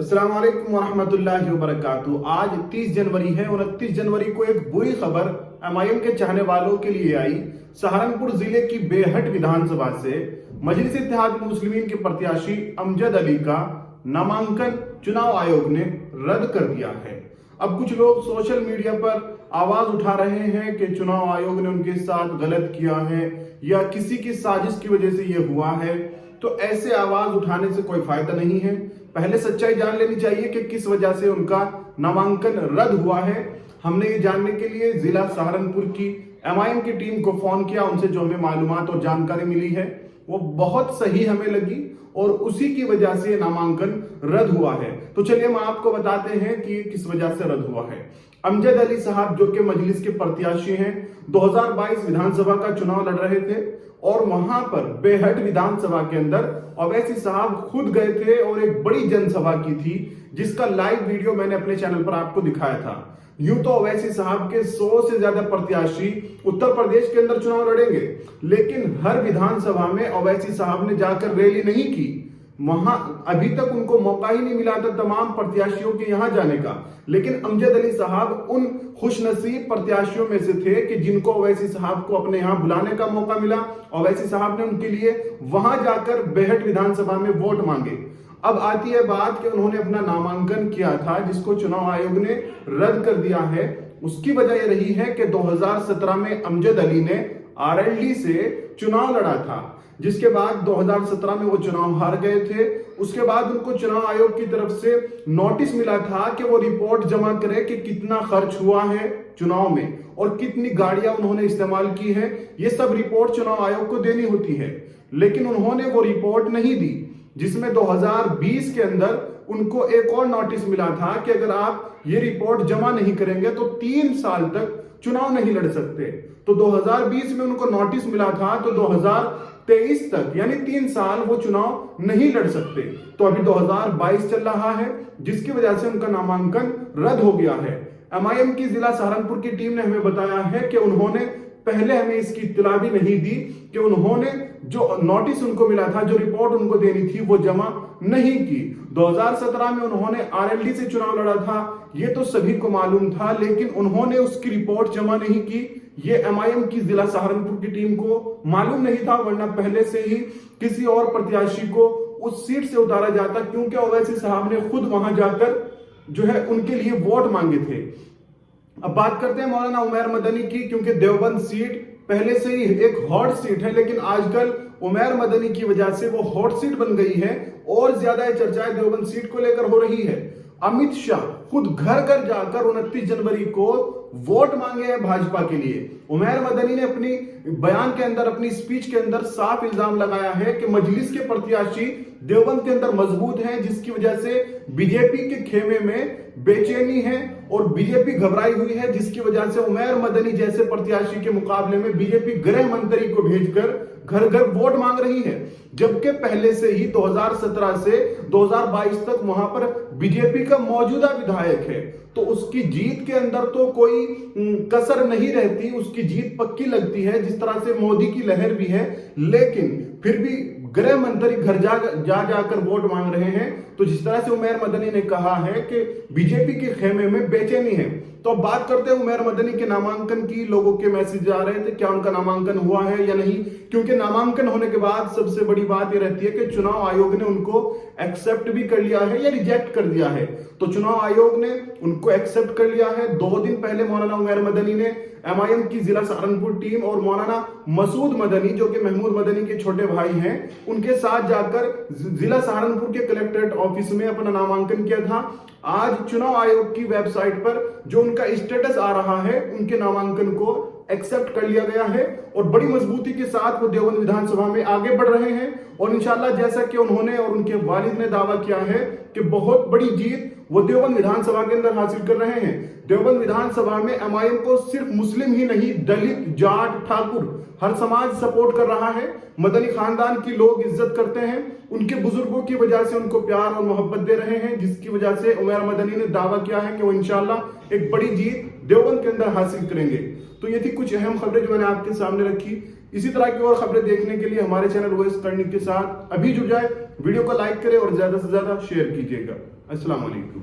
अस्सलाम वालेकुम वरहमतुल्लाहि वबरकातुहू। आज 30 जनवरी है। 29 जनवरी को एक बुरी खबर एमआईएम के चाहने वालों के लिए आई। सहारनपुर जिले की बेहट विधानसभा से मजलिस इत्तेहाद मुस्लिमीन के प्रत्याशी अमजद अली का नामांकन चुनाव आयोग ने रद्द कर दिया है। अब कुछ लोग सोशल मीडिया पर आवाज उठा रहे हैं कि चुनाव आयोग ने उनके साथ गलत किया है या किसी की साजिश की वजह से यह हुआ है। तो ऐसे आवाज उठाने से कोई फायदा नहीं है। पहले सच्चाई जान लेनी चाहिए कि किस वजह से उनका नामांकन रद्द हुआ है। हमने ये जानने के लिए जिला सहारनपुर की एमआईएम की टीम को फोन किया। उनसे जो हमें मालूमात और जानकारी मिली है वो बहुत सही हमें लगी और उसी की वजह से नामांकन रद्द हुआ है। तो चलिए हम आपको बताते हैं कि किस वजह से रद्द हुआ है। अमजद अली साहब जो कि मजलिस के प्रत्याशी हैं, 2022 विधानसभा का चुनाव लड़ रहे थे और वहां पर बेहट विधानसभा के अंदर अवैसी साहब खुद गए थे और एक बड़ी जनसभा की थी, जिसका लाइव वीडियो मैंने अपने चैनल पर आपको दिखाया था। यूं तो अवैसी साहब के 100 से ज्यादा प्रत्याशी उत्तर प्रदेश के अंदर चुनाव लड़ेंगे, लेकिन हर विधानसभा में अवैसी साहब ने जाकर रैली नहीं की। वहां अभी तक उनको मौका ही नहीं मिला था तमाम प्रत्याशियों के यहां जाने का। लेकिन अमजद अली साहब उन खुशनसीब प्रत्याशियों में से थे कि जिनको अवैसी साहब को अपने यहां बुलाने का मौका मिला। अवैसी साहब ने उनके लिए वहां जाकर बेहट विधानसभा में वोट मांगे। अब आती है बात कि उन्होंने अपना नामांकन किया था, जिसको चुनाव आयोग ने रद्द कर दिया है। उसकी वजह यह रही है कि 2017 में अमजद अली ने आरएलडी से चुनाव लड़ा था, जिसके बाद 2017 में वो चुनाव हार गए थे। उसके बाद उनको चुनाव आयोग की तरफ से नोटिस मिला था कि वो रिपोर्ट जमा करे कि कितना खर्च हुआ है चुनाव में और कितनी गाड़ियां उन्होंने इस्तेमाल की है। ये सब रिपोर्ट चुनाव आयोग को देनी होती है, लेकिन उन्होंने वो रिपोर्ट नहीं दी, जिसमें 2020 के अंदर उनको एक और नोटिस मिला था कि अगर आप ये रिपोर्ट जमा नहीं करेंगे तो 3 साल तक चुनाव नहीं लड़ सकते। तो 2020 में उनको नोटिस मिला था, तो 2023 तक यानी 3 साल वो चुनाव नहीं लड़ सकते। तो अभी 2022 चल रहा है, जिसकी वजह से उनका नामांकन रद्द हो गया है। एमआईएम की जिला सहारनपुर की टीम ने हमें बताया है कि उन्होंने पहले हमें इसकी इत्तला भी नहीं दी कि उन्होंने जो नोटिस उनको मिला था, जो रिपोर्ट उनको देनी थी, वो जमा नहीं की। 2017 में उन्होंने आरएलडी से चुनाव लड़ा था, ये तो सभी को मालूम था, लेकिन उन्होंने उसकी रिपोर्ट जमा नहीं की। ये एमआईएम की जिला सहारनपुर की टीम को मालूम नहीं था, वरना पहले से ही किसी और प्रत्याशी को उस सीट से उतारा जाता, क्योंकि ओवैसी साहब ने खुद वहां जाकर जो है उनके लिए वोट मांगे थे। अब बात करते हैं मौलाना उमैर मदनी की, क्योंकि देवबंद सीट पहले से ही एक हॉट सीट है, लेकिन आजकल उमैर मदनी की वजह से वो हॉट सीट बन गई है और ज्यादा चर्चाएं देवबंद सीट को लेकर हो रही है। अमित शाह खुद घर घर जाकर 29 जनवरी को वोट मांगे हैं भाजपा के लिए। उमैर मदनी ने अपनी बयान के अंदर, अपनी स्पीच के अंदर साफ इल्जाम लगाया है कि मजलिस के प्रत्याशी देवबंद के अंदर मजबूत हैं, जिसकी वजह से बीजेपी के खेमे में बेचैनी है और बीजेपी घबराई हुई है, जिसकी वजह से उमैर मदनी जैसे प्रत्याशी के मुकाबले में बीजेपी गृह मंत्री को भेजकर घर घर वोट मांग रही है। जबकि पहले से ही 2017 से 2022 तक वहां पर बीजेपी का मौजूदा विधायक है, तो उसकी जीत के अंदर तो कोई कसर नहीं रहती, उसकी जीत पक्की लगती है। जिस तरह से मोदी की लहर भी है, लेकिन फिर भी गृह मंत्री घर जाकर वोट मांग रहे हैं। तो जिस तरह से उमैर मदनी ने कहा है कि बीजेपी के खेमे में बेचैनी है। तो अब बात करते हैं उमैर मदनी के नामांकन की। लोगों के मैसेज आ रहे थे क्या उनका नामांकन हुआ है या नहीं, क्योंकि नामांकन होने के बाद सबसे बड़ी बात यह रहती है कि चुनाव आयोग ने उनको एक्सेप्ट भी कर लिया है या रिजेक्ट कर दिया है। तो चुनाव आयोग ने उनको एक्सेप्ट कर लिया है। 2 दिन पहले मौलाना उमैर मदनी ने एमआईएम की जिला सहारनपुर टीम और मौलाना मसूद मदनी, जो कि महमूद मदनी के छोटे भाई हैं, उनके साथ जाकर जिला सहारनपुर के कलेक्ट्रेट ऑफिस में अपना नामांकन किया था। आज चुनाव आयोग की वेबसाइट पर जो उनका स्टेटस आ रहा है, उनके नामांकन को एक्सेप्ट कर लिया गया है और बड़ी मजबूती के साथ वो देवबंद विधानसभा में आगे बढ़ रहे हैं। और इंशाल्लाह जैसा कि उन्होंने और उनके वालिद ने दावा किया है कि बहुत बड़ी जीत वो देवबंद विधानसभा के अंदर हासिल कर रहे हैं। देवबंद विधानसभा में एमआईएम को सिर्फ मुस्लिम ही नहीं, दलित, जाट, ठाकुर, हर समाज सपोर्ट कर रहा है। मदनी खानदान की लोग इज्जत करते हैं, उनके बुजुर्गों की वजह से उनको प्यार और मोहब्बत दे रहे हैं, जिसकी वजह से उमैर मदनी ने दावा किया है कि वो इंशाल्लाह एक बड़ी जीत देवबंद के अंदर हासिल करेंगे। तो ये थी कुछ अहम खबरें जो मैंने आपके सामने रखी। इसी तरह की और खबरें देखने के लिए हमारे चैनल ओएस करनी के साथ अभी जुड़ जाए, वीडियो को लाइक करें और ज्यादा से ज्यादा शेयर कीजिएगा। अस्सलाम वालेकुम।